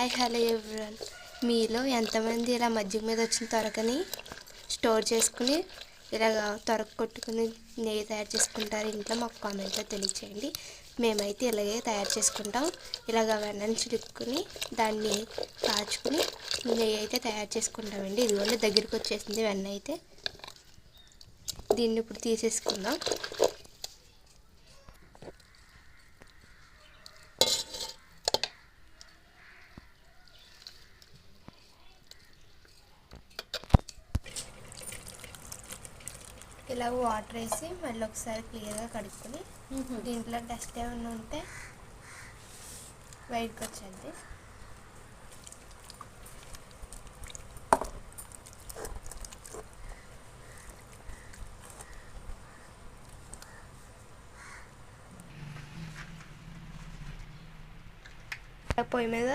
Hi hello everyone. మీలో ఎంతమంది ఇలా మజ్జిగ మీద వచ్చిన తొరకని స్టోర్ చేసుకుని ఇలాగ తొరక కొట్టుకుని నెయ్యి తయారు చేసుకుంటారు ఇంట్లో? మాకు కామెంట్లో తెలియచేయండి. మేమైతే ఇలాగే తయారు చేసుకుంటాం. ఇలాగ వెన్నని చిలుక్కుని దాన్ని కాచుకుని నెయ్యి అయితే తయారు చేసుకుంటామండి. ఇదిగోండి దగ్గరికి వచ్చేసింది వెన్న అయితే. దీన్ని ఇప్పుడు తీసేసుకుందాం. ఇలా వాటర్ వేసి మళ్ళీ ఒకసారి క్లియర్గా కడుక్కొని దీంట్లో డస్ట్ ఏమైనా ఉంటే బయటకు వచ్చేది. పొయ్యి మీద